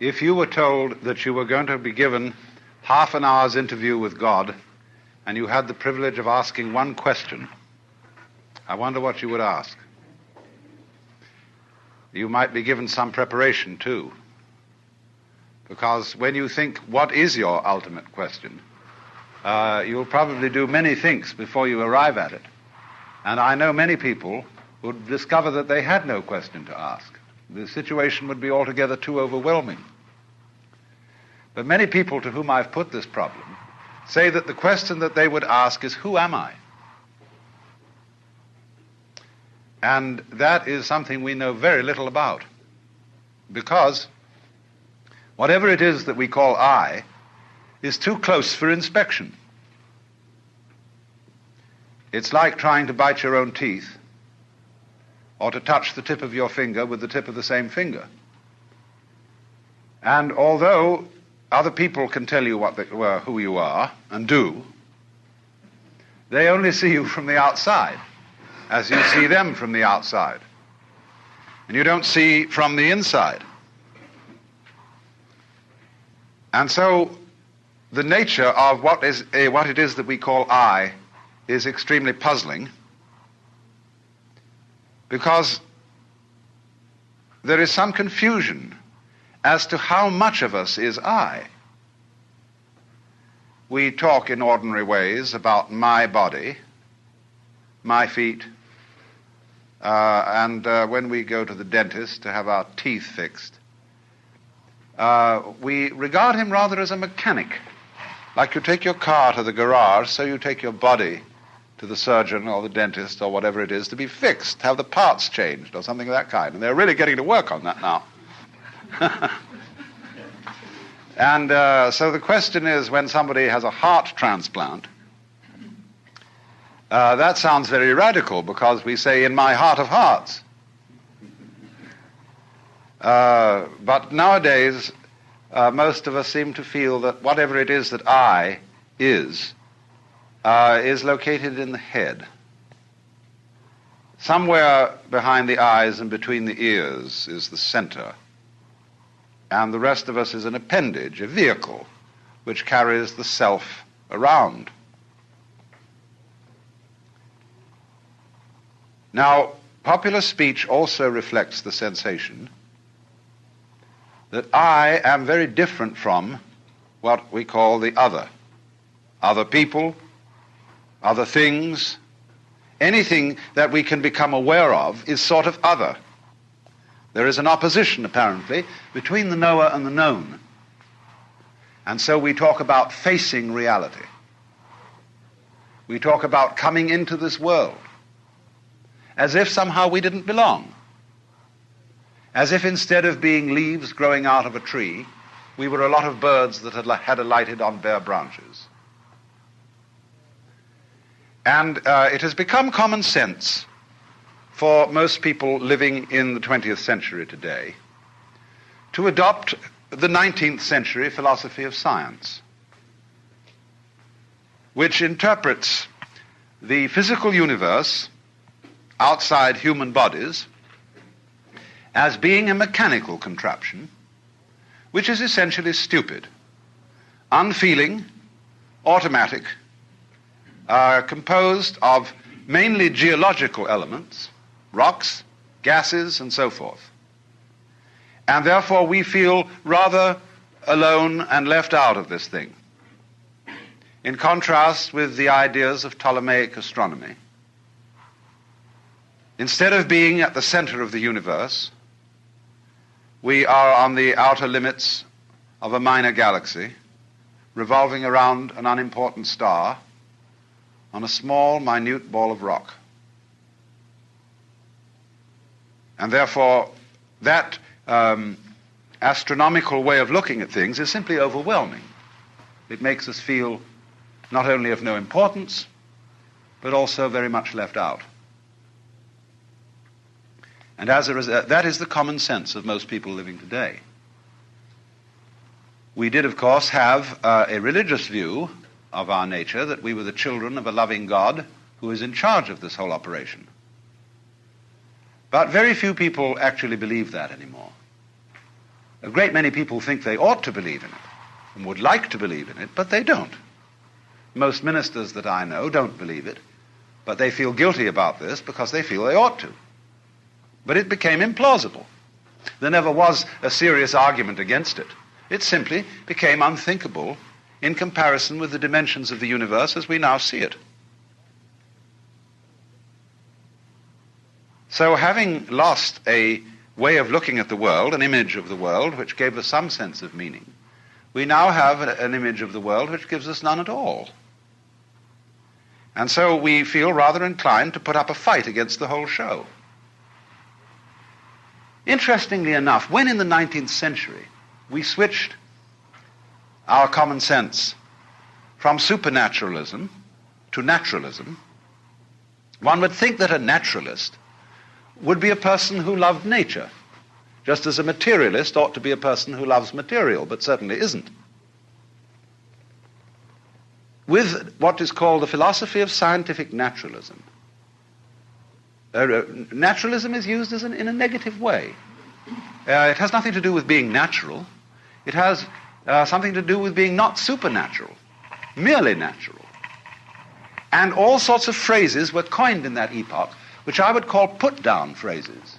If you were told that you were going to be given half an hour's interview with God and you had the privilege of asking one question, I wonder what you would ask. You might be given some preparation too, because when you think, what is your ultimate question, you'll probably do many things before you arrive at it. And I know many people who would discover that they had no question to ask. The situation would be altogether too overwhelming. But many people to whom I've put this problem say that the question that they would ask is, who am I? And that is something we know very little about, because whatever it is that we call I is too close for inspection. It's like trying to bite your own teeth or to touch the tip of your finger with the tip of the same finger. And although other people can tell you who you are and do, they only see you from the outside, as you see them from the outside. And you don't see from the inside. And so the nature of what it is that we call I is extremely puzzling, because there is some confusion as to how much of us is I. We talk in ordinary ways about my body, my feet, and when we go to the dentist to have our teeth fixed, we regard him rather as a mechanic. Like you take your car to the garage, so you take your body to the surgeon or the dentist or whatever it is to be fixed, have the parts changed or something of that kind. And they're really getting to work on that now. And so the question is, when somebody has a heart transplant, that sounds very radical, because we say, in my heart of hearts. But nowadays, most of us seem to feel that whatever it is that I is located in the head. Somewhere behind the eyes and between the ears is the center. And the rest of us is an appendage, a vehicle, which carries the self around. Now, popular speech also reflects the sensation that I am very different from what we call the other. Other people, other things, anything that we can become aware of is sort of other. There is an opposition, apparently, between the knower and the known. And so we talk about facing reality. We talk about coming into this world as if somehow we didn't belong. As if instead of being leaves growing out of a tree, we were a lot of birds that had alighted on bare branches. And it has become common sense for most people living in the 20th century today to adopt the 19th century philosophy of science, which interprets the physical universe outside human bodies as being a mechanical contraption, which is essentially stupid, unfeeling, automatic, composed of mainly geological elements, rocks, gases, and so forth. And therefore we feel rather alone and left out of this thing, in contrast with the ideas of Ptolemaic astronomy. Instead of being at the center of the universe, we are on the outer limits of a minor galaxy, revolving around an unimportant star on a small, minute ball of rock. And therefore, that astronomical way of looking at things is simply overwhelming. It makes us feel not only of no importance, but also very much left out. And as a result, that is the common sense of most people living today. We did, of course, have a religious view of our nature, that we were the children of a loving God who is in charge of this whole operation. But very few people actually believe that anymore. A great many people think they ought to believe in it and would like to believe in it, but they don't. Most ministers that I know don't believe it, but they feel guilty about this because they feel they ought to. But it became implausible. There never was a serious argument against it. It simply became unthinkable in comparison with the dimensions of the universe as we now see it. So having lost a way of looking at the world, an image of the world which gave us some sense of meaning, we now have an image of the world which gives us none at all. And so we feel rather inclined to put up a fight against the whole show. Interestingly enough, when in the 19th century we switched our common sense from supernaturalism to naturalism, one would think that a naturalist would be a person who loved nature, just as a materialist ought to be a person who loves material, but certainly isn't. With what is called the philosophy of scientific naturalism, naturalism is used in a negative way. It has nothing to do with being natural. It has something to do with being not supernatural, merely natural. And all sorts of phrases were coined in that epoch, which I would call put-down phrases.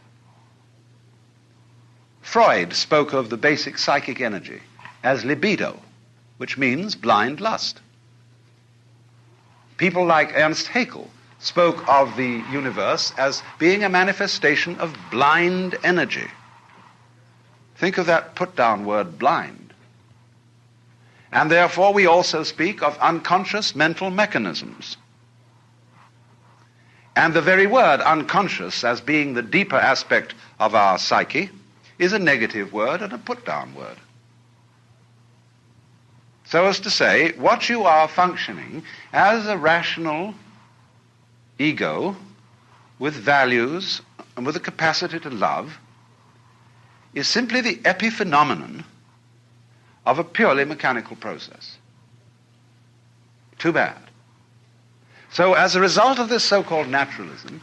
Freud spoke of the basic psychic energy as libido, which means blind lust. People like Ernst Haeckel spoke of the universe as being a manifestation of blind energy. Think of that put-down word, blind. And therefore we also speak of unconscious mental mechanisms. And the very word unconscious, as being the deeper aspect of our psyche, is a negative word and a put-down word. So as to say, what you are functioning as a rational ego with values and with a capacity to love is simply the epiphenomenon of a purely mechanical process. Too bad. So as a result of this so-called naturalism,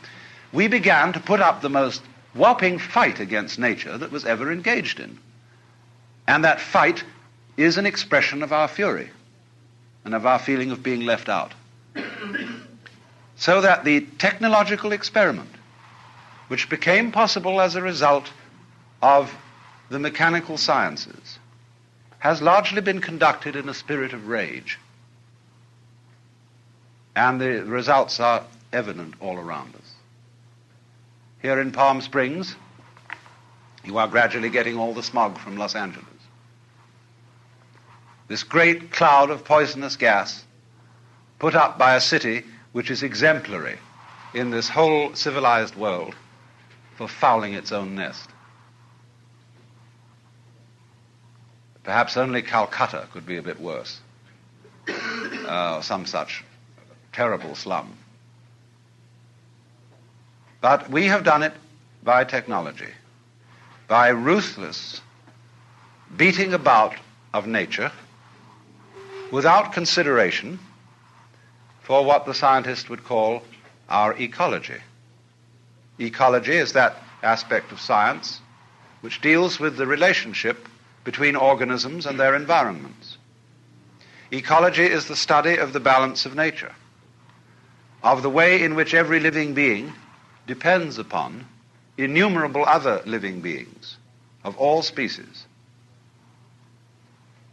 we began to put up the most whopping fight against nature that was ever engaged in. And that fight is an expression of our fury and of our feeling of being left out. So that the technological experiment, which became possible as a result of the mechanical sciences, has largely been conducted in a spirit of rage. And the results are evident all around us. Here in Palm Springs, you are gradually getting all the smog from Los Angeles. This great cloud of poisonous gas put up by a city which is exemplary in this whole civilized world for fouling its own nest. Perhaps only Calcutta could be a bit worse, some such terrible slum. But we have done it by technology, by ruthless beating about of nature without consideration for what the scientist would call our ecology. Ecology is that aspect of science which deals with the relationship between organisms and their environments. Ecology is the study of the balance of nature, of the way in which every living being depends upon innumerable other living beings of all species,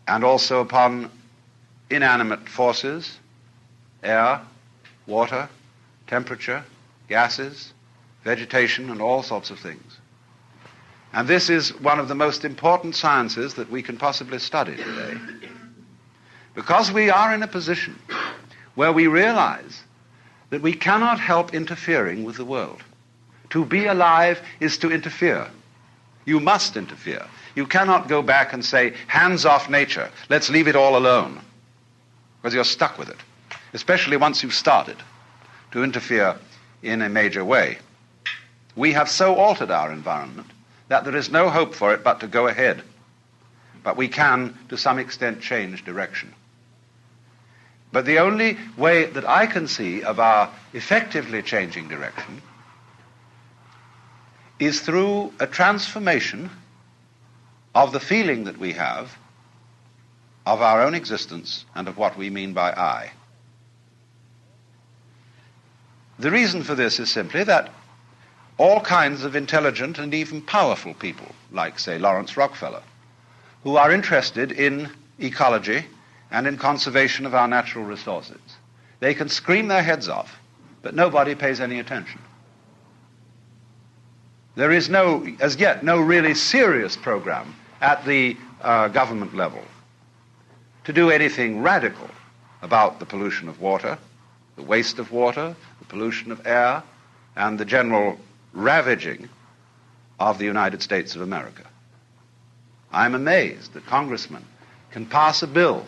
and also upon inanimate forces, air, water, temperature, gases, vegetation, and all sorts of things. And this is one of the most important sciences that we can possibly study today, because we are in a position where we realize that we cannot help interfering with the world. To be alive is to interfere. You must interfere. You cannot go back and say, hands off nature, let's leave it all alone, because you're stuck with it, especially once you've started to interfere in a major way. We have so altered our environment that there is no hope for it but to go ahead. But we can, to some extent, change direction. But the only way that I can see of our effectively changing direction is through a transformation of the feeling that we have of our own existence and of what we mean by I. The reason for this is simply that all kinds of intelligent and even powerful people, like, say, Lawrence Rockefeller, who are interested in ecology and in conservation of our natural resources, they can scream their heads off, but nobody pays any attention. There is as yet, no really serious program at the government level to do anything radical about the pollution of water, the waste of water, the pollution of air, and the general ravaging of the United States of America. I'm amazed that congressmen can pass a bill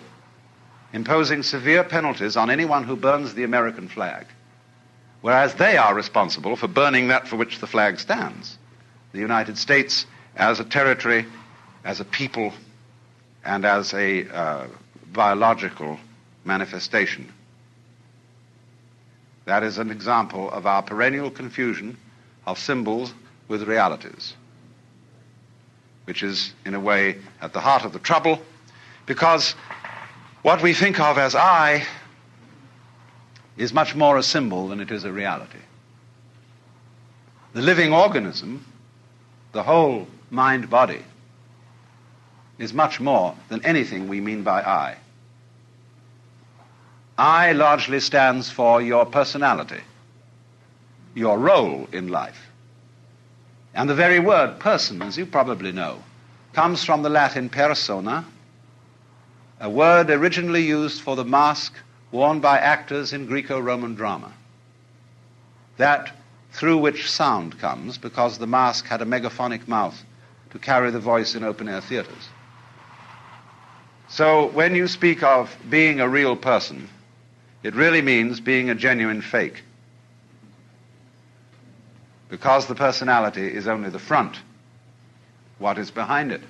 imposing severe penalties on anyone who burns the American flag, whereas they are responsible for burning that for which the flag stands, the United States as a territory, as a people, and as a biological manifestation. That is an example of our perennial confusion of symbols with realities, which is, in a way, at the heart of the trouble, because what we think of as I is much more a symbol than it is a reality. The living organism, the whole mind-body, is much more than anything we mean by I. I largely stands for your personality, your role in life. And the very word person, as you probably know, comes from the Latin persona, a word originally used for the mask worn by actors in Greco-Roman drama, that through which sound comes because the mask had a megaphonic mouth to carry the voice in open-air theaters. So when you speak of being a real person, it really means being a genuine fake, because the personality is only the front. What is behind it?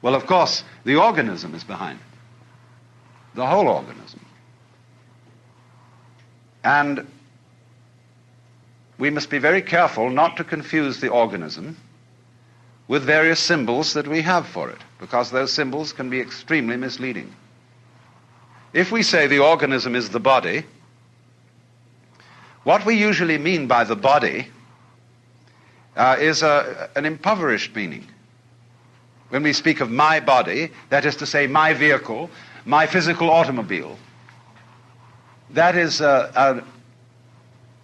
Well, of course, the organism is behind it, the whole organism. And we must be very careful not to confuse the organism with various symbols that we have for it, because those symbols can be extremely misleading. If we say the organism is the body, what we usually mean by the body is an impoverished meaning. When we speak of my body, that is to say my vehicle, my physical automobile, that is an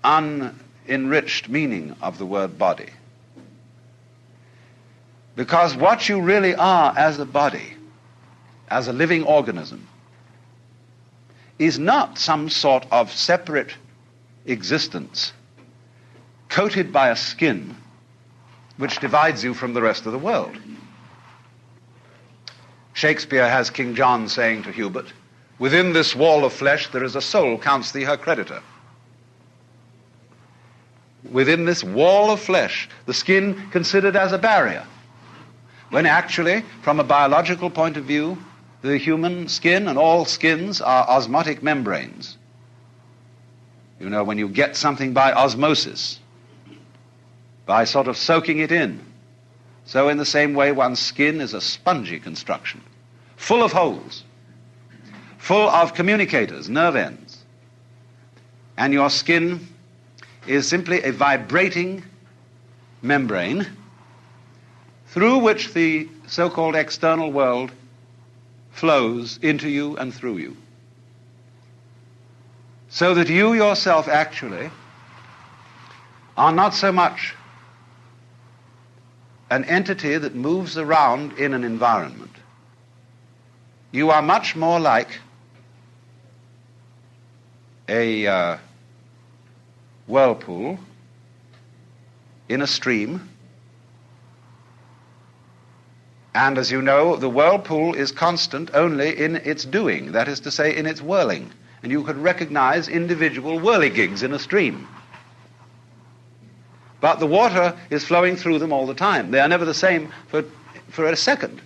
unenriched meaning of the word body. Because what you really are as a body, as a living organism, is not some sort of separate existence coated by a skin which divides you from the rest of the world. Shakespeare has King John saying to Hubert, "Within this wall of flesh there is a soul, counts thee her creditor." Within this wall of flesh, the skin considered as a barrier, when actually, from a biological point of view, the human skin and all skins are osmotic membranes. You know, when you get something by osmosis, by sort of soaking it in, so in the same way one's skin is a spongy construction, full of holes, full of communicators, nerve ends. And your skin is simply a vibrating membrane through which the so-called external world flows into you and through you. So that you yourself actually are not so much an entity that moves around in an environment. You are much more like a whirlpool in a stream. And as you know, the whirlpool is constant only in its doing, that is to say, in its whirling. And you could recognize individual whirligigs in a stream. But the water is flowing through them all the time. They are never the same for a second.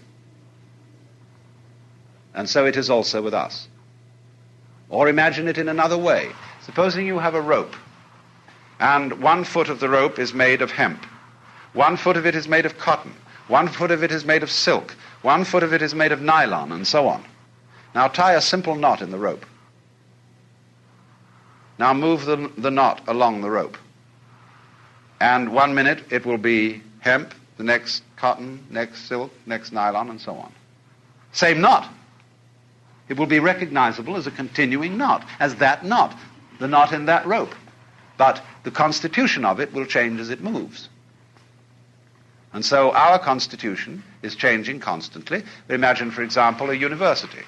And so it is also with us. Or imagine it in another way. Supposing you have a rope, and 1 foot of the rope is made of hemp. 1 foot of it is made of cotton. 1 foot of it is made of silk, 1 foot of it is made of nylon, and so on. Now tie a simple knot in the rope. Now move the knot along the rope. And 1 minute it will be hemp, the next cotton, next silk, next nylon, and so on. Same knot. It will be recognizable as a continuing knot, as that knot, the knot in that rope. But the constitution of it will change as it moves. And so our constitution is changing constantly. Imagine, for example, a university.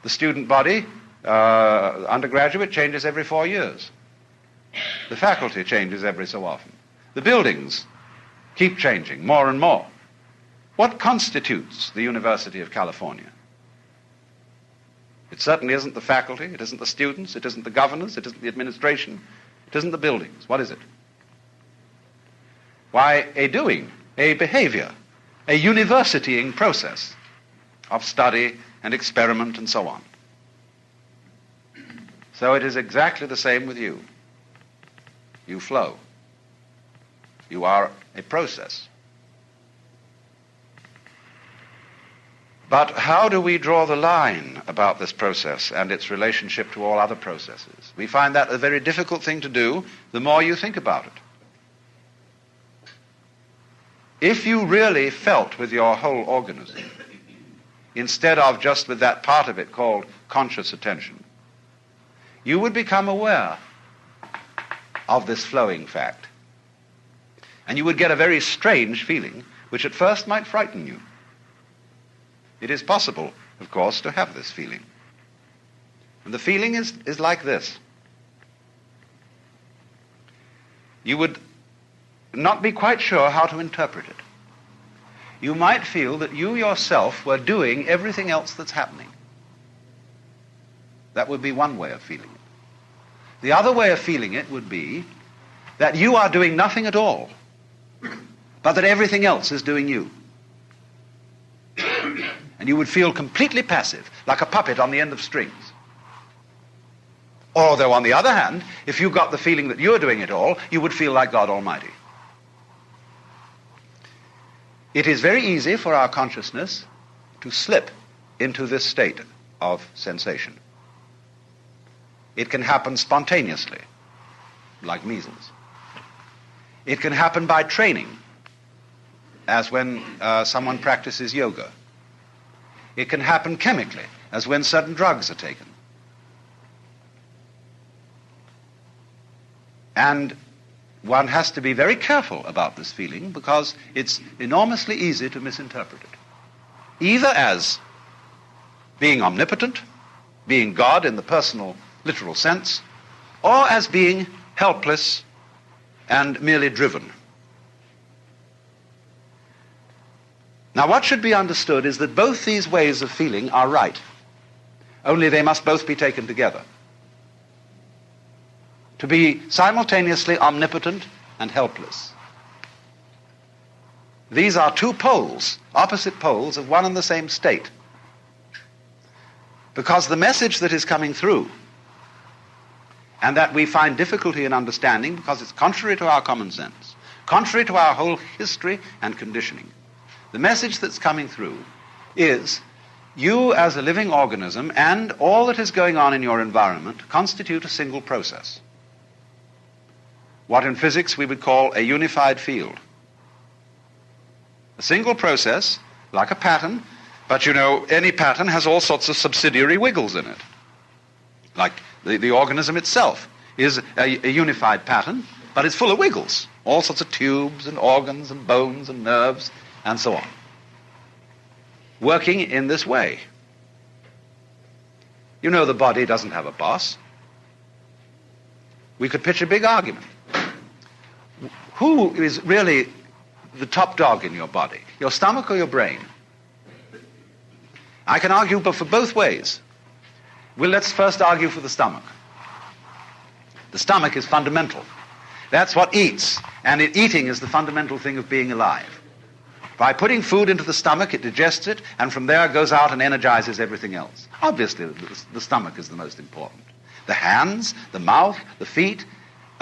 The student body, undergraduate, changes every 4 years. The faculty changes every so often. The buildings keep changing more and more. What constitutes the University of California? It certainly isn't the faculty, it isn't the students, it isn't the governors, it isn't the administration, it isn't the buildings. What is it? Why, a doing, a behavior, a universitying process of study and experiment and so on. So it is exactly the same with you. You flow. You are a process. But how do we draw the line about this process and its relationship to all other processes? We find that a very difficult thing to do the more you think about it. If you really felt with your whole organism, instead of just with that part of it called conscious attention, you would become aware of this flowing fact. And you would get a very strange feeling, which at first might frighten you. It is possible, of course, to have this feeling. And the feeling is like this. You would not be quite sure how to interpret it. You might feel that you yourself were doing everything else that's happening. That would be one way of feeling it. The other way of feeling it would be that you are doing nothing at all, but that everything else is doing you. And you would feel completely passive, like a puppet on the end of strings. Or, though, on the other hand, if you got the feeling that you're doing it all, you would feel like God Almighty. It is very easy for our consciousness to slip into this state of sensation. It can happen spontaneously, like measles. It can happen by training, as when someone practices yoga. It can happen chemically, as when certain drugs are taken. And one has to be very careful about this feeling because it's enormously easy to misinterpret it. Either as being omnipotent, being God in the personal, literal sense, or as being helpless and merely driven. Now, what should be understood is that both these ways of feeling are right, only they must both be taken together. To be simultaneously omnipotent and helpless. These are two poles, opposite poles of one and the same state. Because the message that is coming through, and that we find difficulty in understanding because it's contrary to our common sense, contrary to our whole history and conditioning, the message that's coming through is you as a living organism and all that is going on in your environment constitute a single process. What in physics we would call a unified field. A single process, like a pattern, but you know, any pattern has all sorts of subsidiary wiggles in it. Like the organism itself is a unified pattern, but it's full of wiggles. All sorts of tubes and organs and bones and nerves and so on. Working in this way. You know the body doesn't have a boss. We could pitch a big argument. Who is really the top dog in your body? Your stomach or your brain? I can argue for both ways. Well, let's first argue for the stomach. The stomach is fundamental. That's what eats, and eating is the fundamental thing of being alive. By putting food into the stomach, it digests it, and from there goes out and energizes everything else. Obviously, the stomach is the most important. The hands, the mouth, the feet,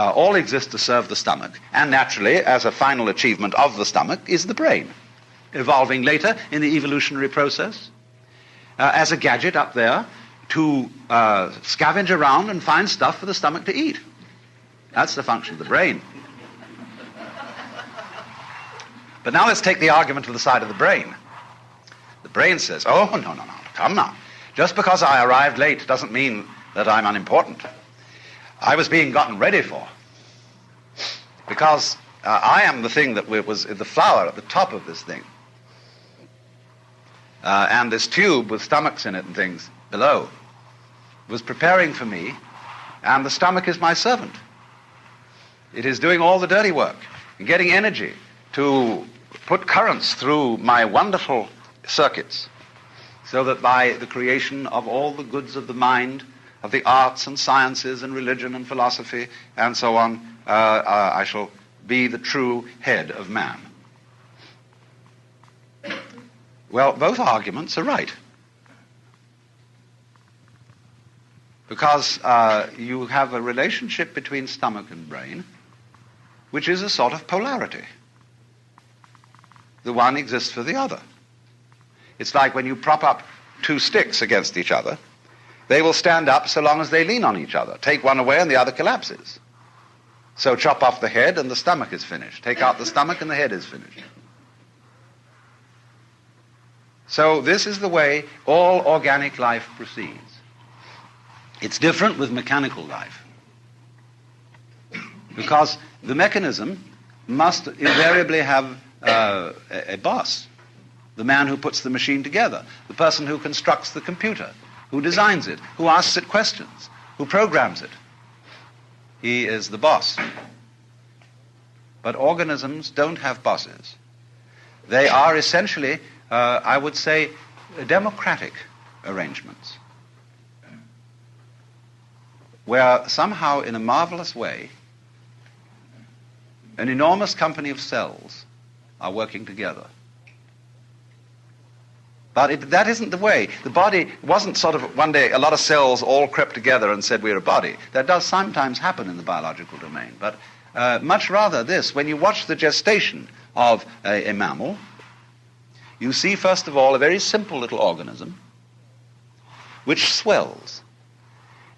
all exist to serve the stomach, and naturally, as a final achievement of the stomach, is the brain, evolving later in the evolutionary process as a gadget up there to scavenge around and find stuff for the stomach to eat. That's the function of the brain. But now let's take the argument to the side of the brain. The brain says, oh, no, come now. Just because I arrived late doesn't mean that I'm unimportant. I was being gotten ready for. Because I am the thing that was the flower at the top of this thing. And this tube with stomachs in it and things below was preparing for me, and the stomach is my servant. It is doing all the dirty work and getting energy to put currents through my wonderful circuits so that by the creation of all the goods of the mind, of the arts and sciences and religion and philosophy and so on, I shall be the true head of man. Well, both arguments are right. Because you have a relationship between stomach and brain, which is a sort of polarity. The one exists for the other. It's like when you prop up two sticks against each other, they will stand up so long as they lean on each other. Take one away and the other collapses. So chop off the head and the stomach is finished. Take out the stomach and the head is finished. So this is the way all organic life proceeds. It's different with mechanical life, because the mechanism must invariably have a boss, the man who puts the machine together, the person who constructs the computer, who designs it, who asks it questions, who programs it. He is the boss. But organisms don't have bosses. They are essentially, I would say, democratic arrangements, where somehow, in a marvelous way, an enormous company of cells are working together. But that isn't the way. The body wasn't sort of one day a lot of cells all crept together and said we're a body. That does sometimes happen in the biological domain. But much rather this, when you watch the gestation of a mammal, you see first of all a very simple little organism which swells.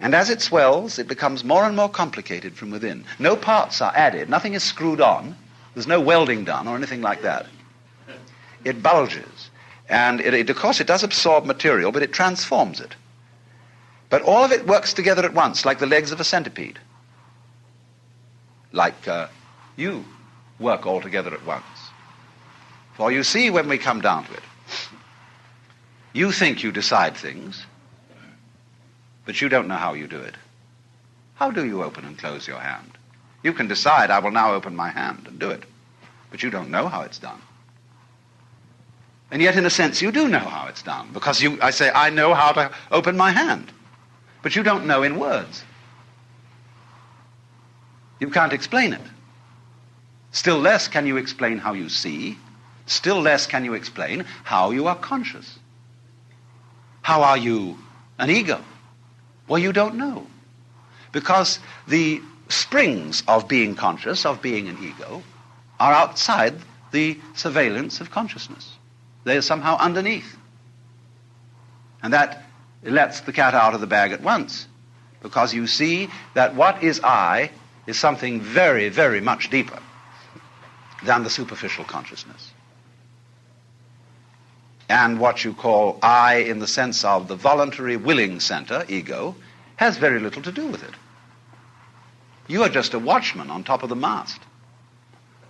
And as it swells, it becomes more and more complicated from within. No parts are added. Nothing is screwed on. There's no welding done or anything like that. It bulges. And of course, it does absorb material, but it transforms it. But all of it works together at once, like the legs of a centipede. Like you work all together at once. For you see, when we come down to it, you think you decide things, but you don't know how you do it. How do you open and close your hand? You can decide, I will now open my hand and do it, but you don't know how it's done. And yet, in a sense, you do know how it's done, because I say, I know how to open my hand, but you don't know in words. You can't explain it. Still less can you explain how you see. Still less can you explain how you are conscious. How are you an ego? Well, you don't know. Because the springs of being conscious, of being an ego, are outside the surveillance of consciousness. They are somehow underneath. And that lets the cat out of the bag at once, because you see that what is I is something very, very much deeper than the superficial consciousness. And what you call I in the sense of the voluntary willing center, ego, has very little to do with it. You are just a watchman on top of the mast,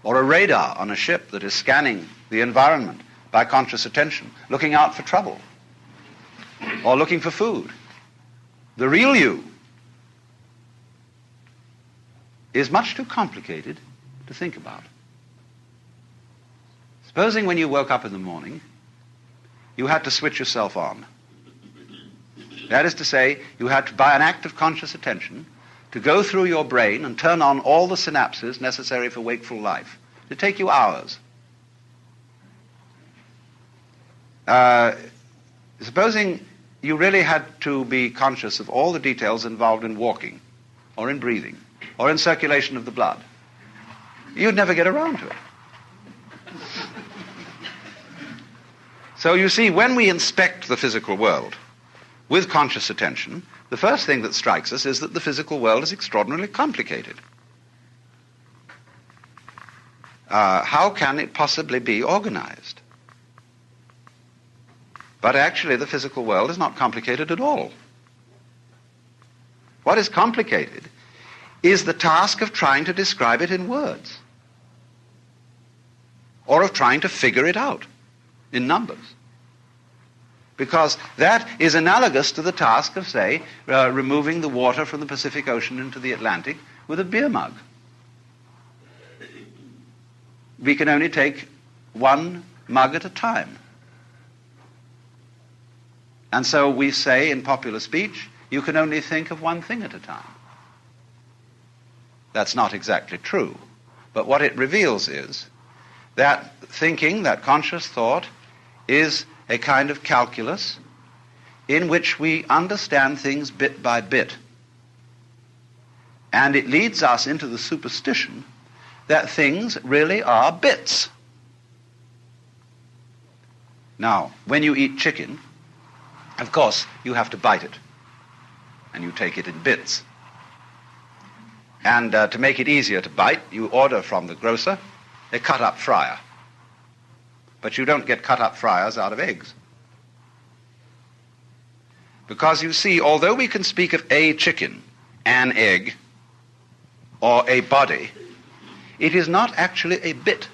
or a radar on a ship that is scanning the environment by conscious attention, looking out for trouble, or looking for food. The real you is much too complicated to think about. Supposing when you woke up in the morning, you had to switch yourself on. That is to say, you had to, by an act of conscious attention, to go through your brain and turn on all the synapses necessary for wakeful life. It'd take you hours. Supposing you really had to be conscious of all the details involved in walking or in breathing or in circulation of the blood. You'd never get around to it. So you see, when we inspect the physical world with conscious attention, the first thing that strikes us is that the physical world is extraordinarily complicated. How can it possibly be organized? But actually, the physical world is not complicated at all. What is complicated is the task of trying to describe it in words, or of trying to figure it out in numbers. Because that is analogous to the task of, say, removing the water from the Pacific Ocean into the Atlantic with a beer mug. We can only take one mug at a time. And so we say in popular speech, you can only think of one thing at a time. That's not exactly true. But what it reveals is that thinking, that conscious thought, is a kind of calculus in which we understand things bit by bit. And it leads us into the superstition that things really are bits. Now, when you eat chicken, of course, you have to bite it, and you take it in bits. And to make it easier to bite, you order from the grocer a cut-up fryer. But you don't get cut-up fryers out of eggs. Because you see, although we can speak of a chicken, an egg, or a body, it is not actually a bit.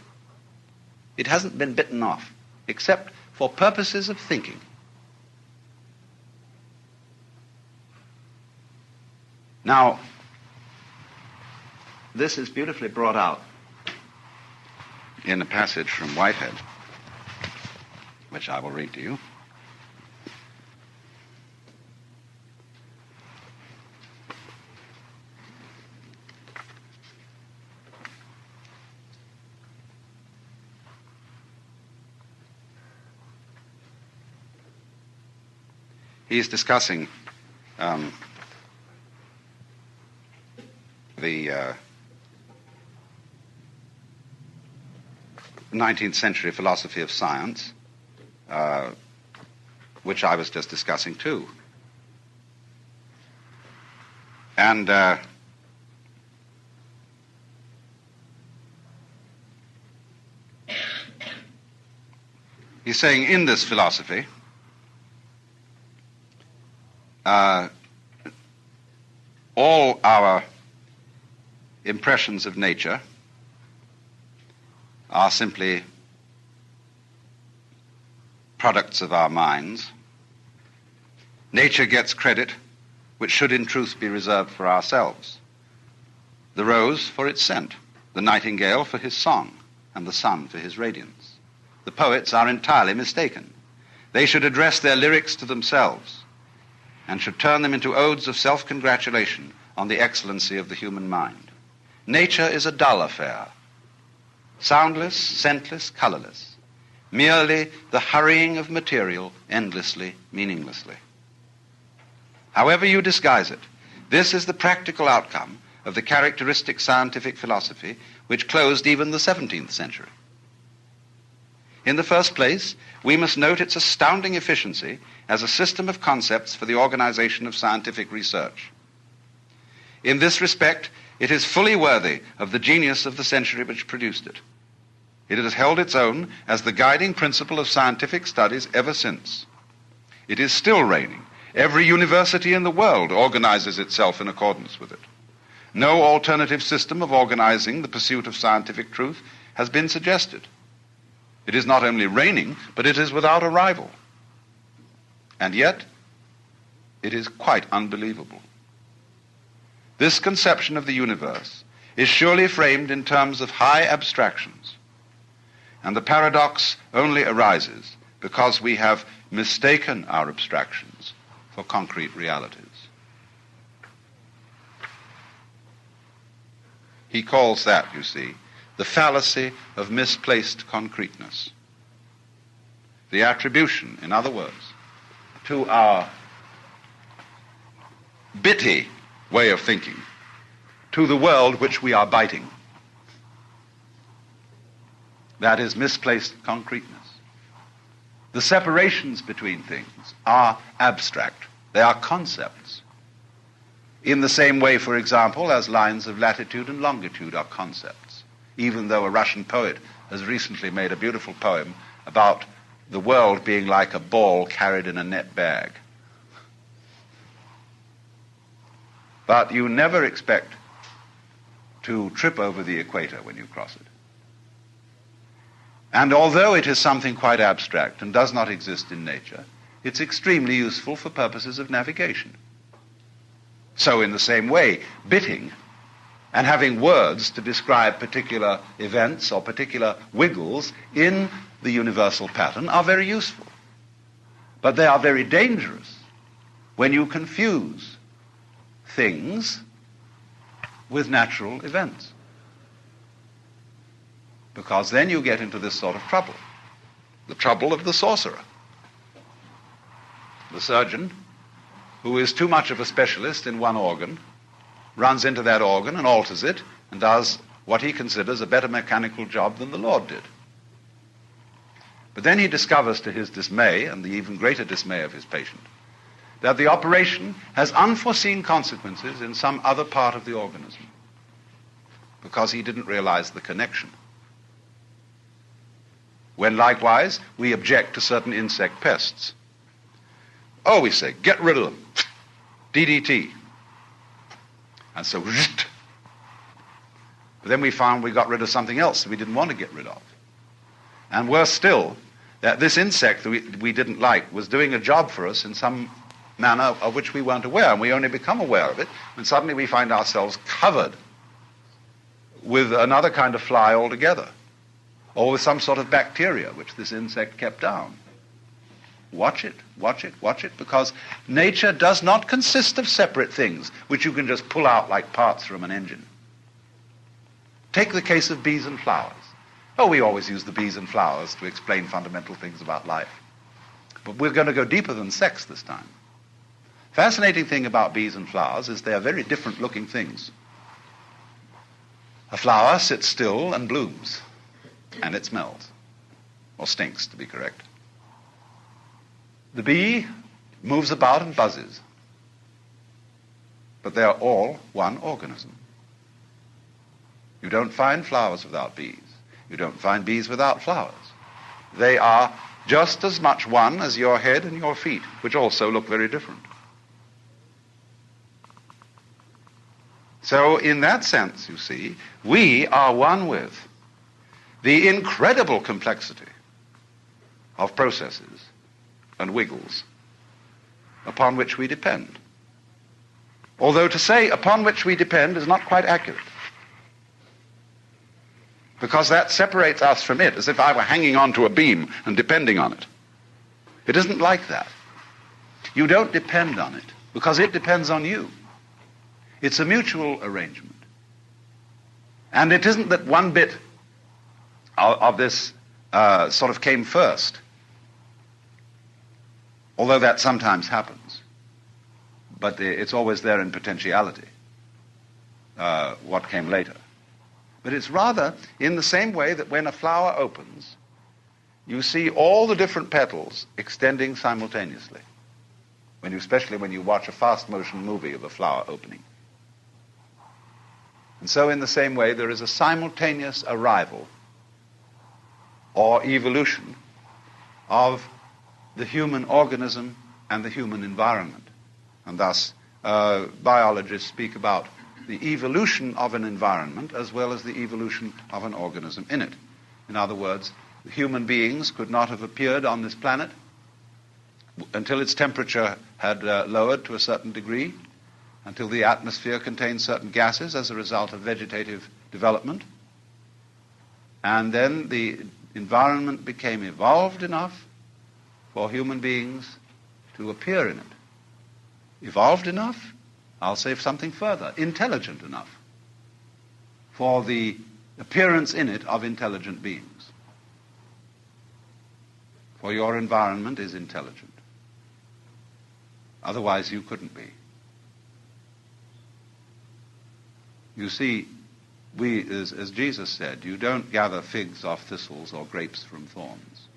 It hasn't been bitten off, except for purposes of thinking. Now, this is beautifully brought out in a passage from Whitehead, which I will read to you. He's discussing the 19th century philosophy of science, which I was just discussing too. And he's saying in this philosophy, all our impressions of nature are simply products of our minds. Nature gets credit which should in truth be reserved for ourselves. The rose for its scent, the nightingale for his song, and the sun for his radiance. The poets are entirely mistaken. They should address their lyrics to themselves and should turn them into odes of self-congratulation on the excellency of the human mind. Nature is a dull affair, soundless, scentless, colorless, merely the hurrying of material endlessly, meaninglessly. However you disguise it, this is the practical outcome of the characteristic scientific philosophy which closed even the 17th century. In the first place, we must note its astounding efficiency as a system of concepts for the organization of scientific research. In this respect, it is fully worthy of the genius of the century which produced it. It has held its own as the guiding principle of scientific studies ever since. It is still reigning. Every university in the world organizes itself in accordance with it. No alternative system of organizing the pursuit of scientific truth has been suggested. It is not only reigning, but it is without a rival. And yet, it is quite unbelievable. This conception of the universe is surely framed in terms of high abstractions, and the paradox only arises because we have mistaken our abstractions for concrete realities. He calls that, you see, the fallacy of misplaced concreteness. The attribution, in other words, to our bitty way of thinking, to the world which we are biting. That is misplaced concreteness. The separations between things are abstract. They are concepts. In the same way, for example, as lines of latitude and longitude are concepts, even though a Russian poet has recently made a beautiful poem about the world being like a ball carried in a net bag. But you never expect to trip over the equator when you cross it. And although it is something quite abstract and does not exist in nature, it's extremely useful for purposes of navigation. So in the same way, bitting and having words to describe particular events or particular wiggles in the universal pattern are very useful. But they are very dangerous when you confuse things with natural events. Because then you get into this sort of trouble. The trouble of the sorcerer. The surgeon, who is too much of a specialist in one organ, runs into that organ and alters it and does what he considers a better mechanical job than the Lord did. But then he discovers, to his dismay and the even greater dismay of his patient, that the operation has unforeseen consequences in some other part of the organism because he didn't realize the connection. When likewise we object to certain insect pests. Oh, we say, get rid of them. DDT. And so, but then we found we got rid of something else that we didn't want to get rid of. And worse still, that this insect that we didn't like was doing a job for us in some manner of which we weren't aware, and we only become aware of it when suddenly we find ourselves covered with another kind of fly altogether, or with some sort of bacteria which this insect kept down. Watch it, watch it, watch it, because nature does not consist of separate things which you can just pull out like parts from an engine. Take the case of bees and flowers. Oh, we always use the bees and flowers to explain fundamental things about life. But we're going to go deeper than sex this time. Fascinating thing about bees and flowers is they are very different looking things. A flower sits still and blooms, and it smells, or stinks to be correct. The bee moves about and buzzes, but they are all one organism. You don't find flowers without bees. You don't find bees without flowers. They are just as much one as your head and your feet, which also look very different. So in that sense, you see, we are one with the incredible complexity of processes and wiggles upon which we depend. Although to say upon which we depend is not quite accurate, because that separates us from it as if I were hanging on to a beam and depending on it. It isn't like that. You don't depend on it because it depends on you. It's a mutual arrangement. And it isn't that one bit of this sort of came first, although that sometimes happens. But it's always there in potentiality, what came later. But it's rather in the same way that when a flower opens, you see all the different petals extending simultaneously, especially when you watch a fast motion movie of a flower opening. And so in the same way, there is a simultaneous arrival or evolution of the human organism and the human environment. And thus, biologists speak about the evolution of an environment as well as the evolution of an organism in it. In other words, human beings could not have appeared on this planet until its temperature had lowered to a certain degree, until the atmosphere contained certain gases as a result of vegetative development. And then the environment became evolved enough for human beings to appear in it. Evolved enough? I'll say something further. Intelligent enough for the appearance in it of intelligent beings. For your environment is intelligent. Otherwise you couldn't be. You see, as Jesus said, you don't gather figs off thistles or grapes from thorns.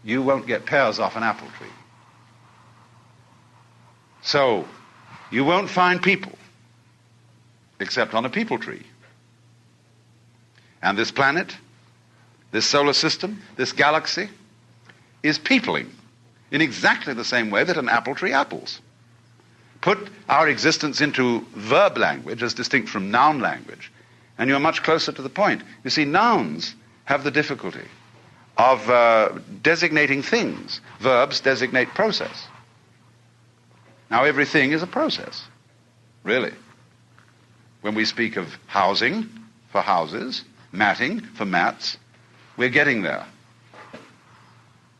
You won't get pears off an apple tree. So, you won't find people except on a people tree. And this planet, this solar system, this galaxy is peopling in exactly the same way that an apple tree apples. Put our existence into verb language as distinct from noun language, and you're much closer to the point. You see, nouns have the difficulty of designating things. Verbs designate process. Now, everything is a process, really. When we speak of housing for houses, matting for mats, we're getting there.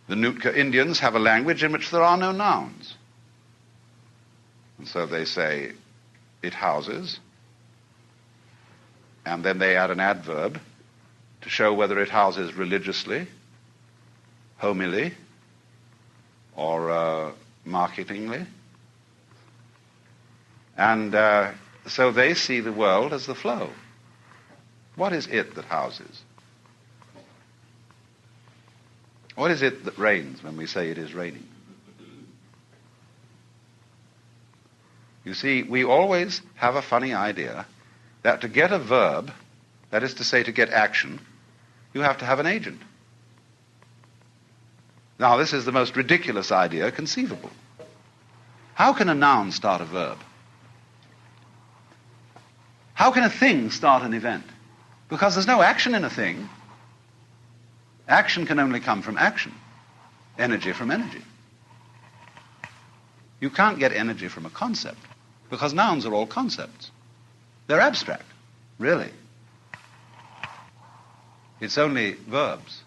The Nootka Indians have a language in which there are no nouns. And so they say, it houses, and then they add an adverb to show whether it houses religiously, homily, or marketingly. And so they see the world as the flow. What is it that houses? What is it that rains when we say it is raining? You see, we always have a funny idea that to get a verb, that is to say to get action, you have to have an agent. Now, this is the most ridiculous idea conceivable. How can a noun start a verb? How can a thing start an event? Because there's no action in a thing. Action can only come from action. Energy from energy. You can't get energy from a concept, because nouns are all concepts. They're abstract, really. It's only verbs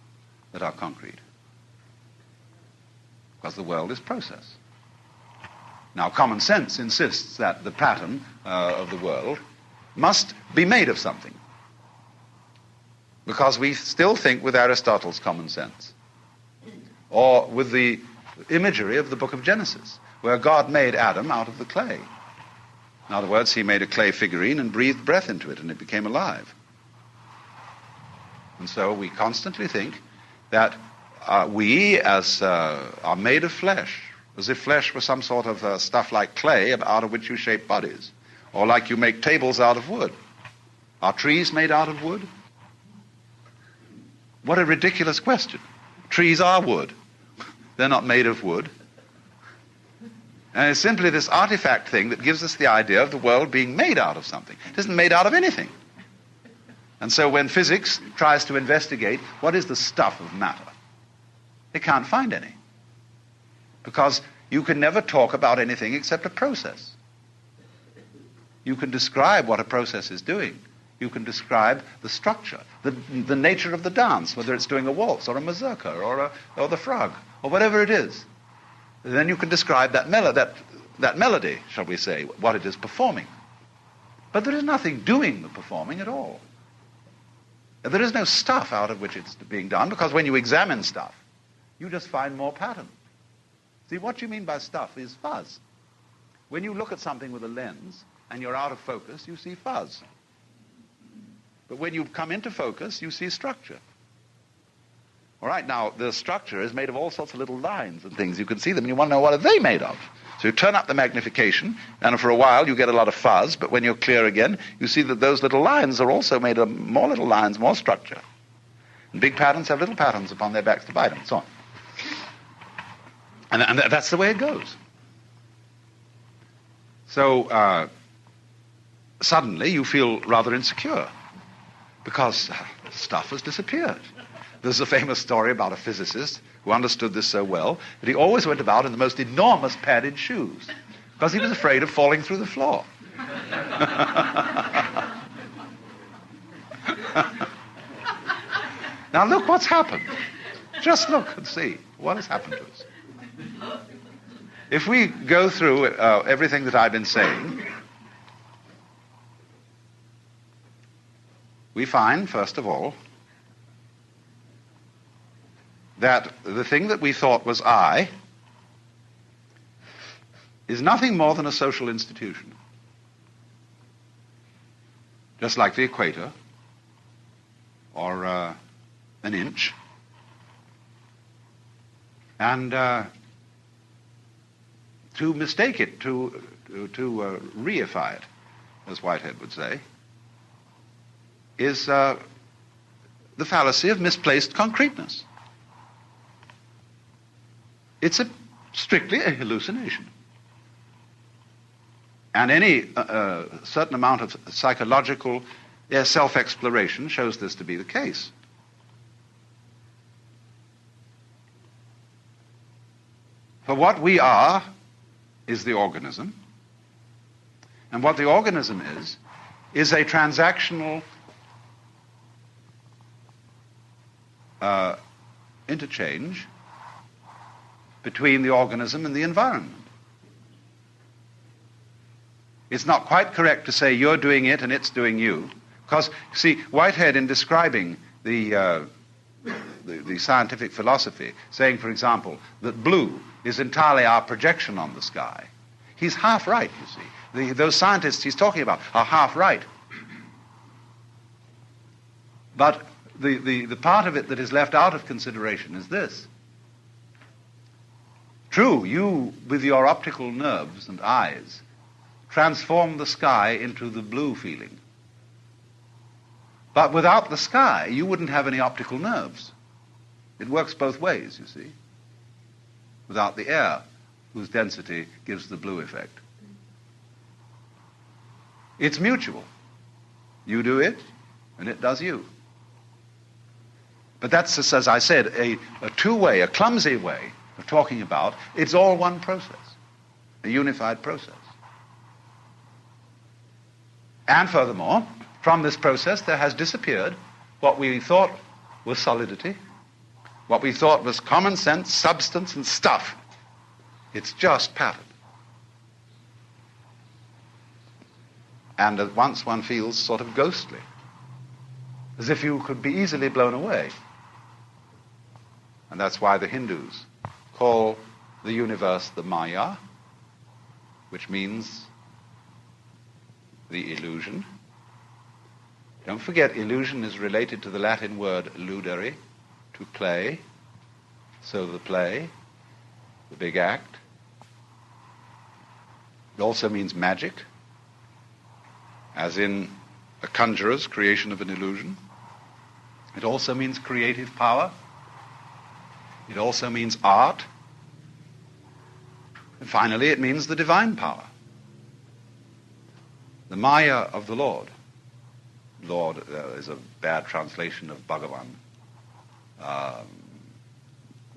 that are concrete, because the world is process. Now, common sense insists that the pattern of the world must be made of something, because we still think with Aristotle's common sense, or with the imagery of the book of Genesis, where God made Adam out of the clay. In other words, he made a clay figurine and breathed breath into it, and it became alive. And so we constantly think that we as are made of flesh, as if flesh were some sort of stuff like clay out of which you shape bodies, or like you make tables out of wood. Are trees made out of wood? What a ridiculous question. Trees are wood. They're not made of wood. And it's simply this artifact thing that gives us the idea of the world being made out of something. It isn't made out of anything. And so when physics tries to investigate what is the stuff of matter, they can't find any. Because you can never talk about anything except a process. You can describe what a process is doing. You can describe the structure, the nature of the dance, whether it's doing a waltz or a mazurka or the frog or whatever it is. Then you can describe that melody, shall we say, what it is performing. But there is nothing doing the performing at all. There is no stuff out of which it's being done, because when you examine stuff, you just find more pattern. See, what you mean by stuff is fuzz. When you look at something with a lens and you're out of focus, you see fuzz. But when you come into focus, you see structure. All right, now, the structure is made of all sorts of little lines and things. You can see them, and you want to know what are they made of. So you turn up the magnification, and for a while you get a lot of fuzz, but when you're clear again, you see that those little lines are also made of more little lines, more structure. And big patterns have little patterns upon their backs to bite them, and so on. And that's the way it goes. So suddenly you feel rather insecure, because stuff has disappeared. There's a famous story about a physicist who understood this so well that he always went about in the most enormous padded shoes because he was afraid of falling through the floor. Now look what's happened. Just look and see what has happened to us. If we go through everything that I've been saying, we find, first of all, that the thing that we thought was I is nothing more than a social institution. just like the equator, or an inch. And to mistake it, to reify it, as Whitehead would say, is the fallacy of misplaced concreteness. It's strictly a hallucination. And any certain amount of psychological self-exploration shows this to be the case. For what we are is the organism, and what the organism is a transactional interchange between the organism and the environment. It's not quite correct to say you're doing it and it's doing you, because, see, Whitehead, in describing the scientific philosophy, saying, for example, that blue is entirely our projection on the sky, he's half right, you see. Those scientists he's talking about are half right. But the part of it that is left out of consideration is this. True, you, with your optical nerves and eyes, transform the sky into the blue feeling. But without the sky, you wouldn't have any optical nerves. It works both ways, you see. Without the air, whose density gives the blue effect. It's mutual. You do it, and it does you. But that's, as I said, a two-way, a clumsy way of talking about it's all one process, a unified process. And furthermore, from this process there has disappeared what we thought was solidity, what we thought was common sense, substance, and stuff. It's just pattern. And at once one feels sort of ghostly, as if you could be easily blown away. And that's why the Hindus call the universe the Maya, which means the illusion. Don't forget, illusion is related to the Latin word ludere, to play. So the play, the big act. It also means magic, as in a conjurer's creation of an illusion. It also means creative power. It also means art. And finally, it means the divine power. The Maya of the Lord. Lord is a bad translation of Bhagavan.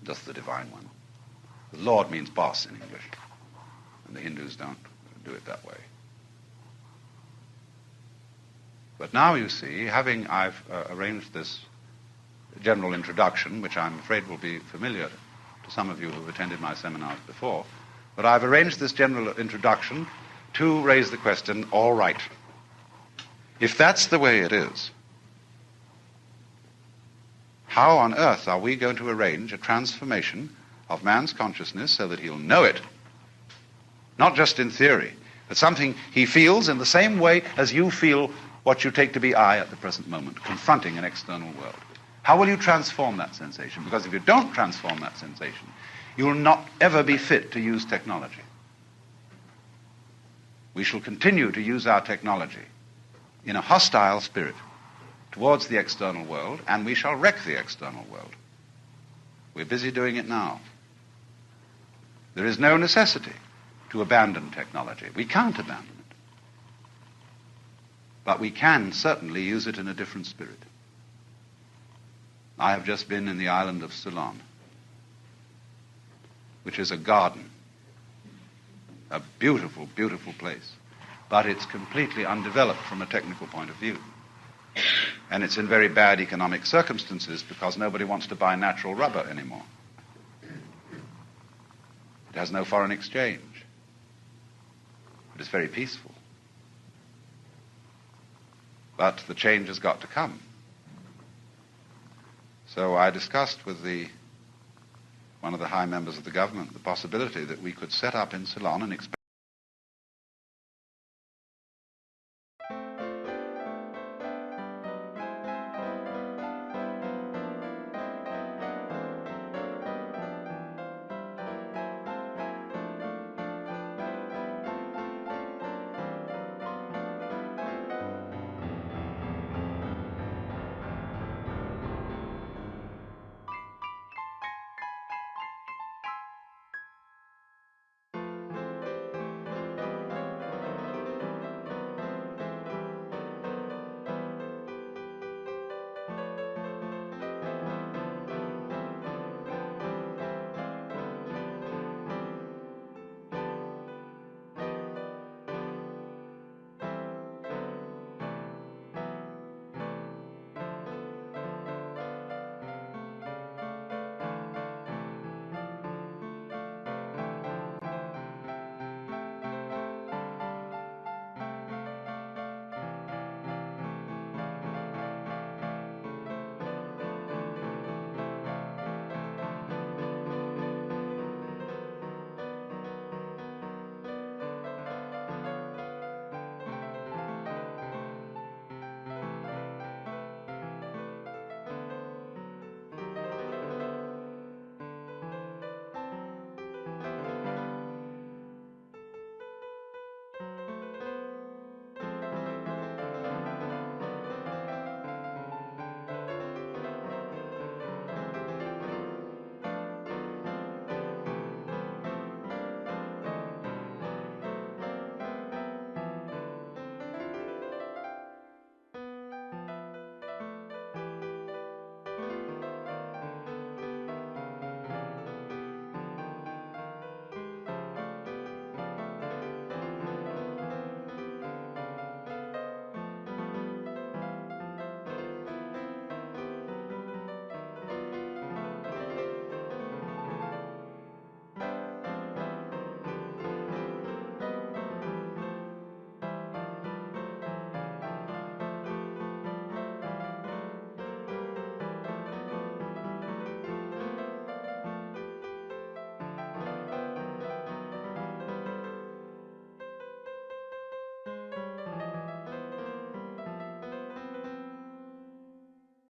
Just the divine one. The Lord means boss in English. And the Hindus don't do it that way. But now you see, I've arranged this general introduction, which I'm afraid will be familiar to some of you who have attended my seminars before, but I've arranged this general introduction to raise the question, all right, if that's the way it is, how on earth are we going to arrange a transformation of man's consciousness so that he'll know it, not just in theory, but something he feels in the same way as you feel what you take to be I at the present moment, confronting an external world? How will you transform that sensation? Because if you don't transform that sensation, you will not ever be fit to use technology. We shall continue to use our technology in a hostile spirit towards the external world, and we shall wreck the external world. We're busy doing it now. There is no necessity to abandon technology. We can't abandon it. But we can certainly use it in a different spirit. I have just been in the island of Ceylon, which is a garden, a beautiful, beautiful place, but it's completely undeveloped from a technical point of view. And it's in very bad economic circumstances because nobody wants to buy natural rubber anymore. It has no foreign exchange. But it's very peaceful. But the change has got to come. So I discussed with one of the high members of the government the possibility that we could set up in Ceylon an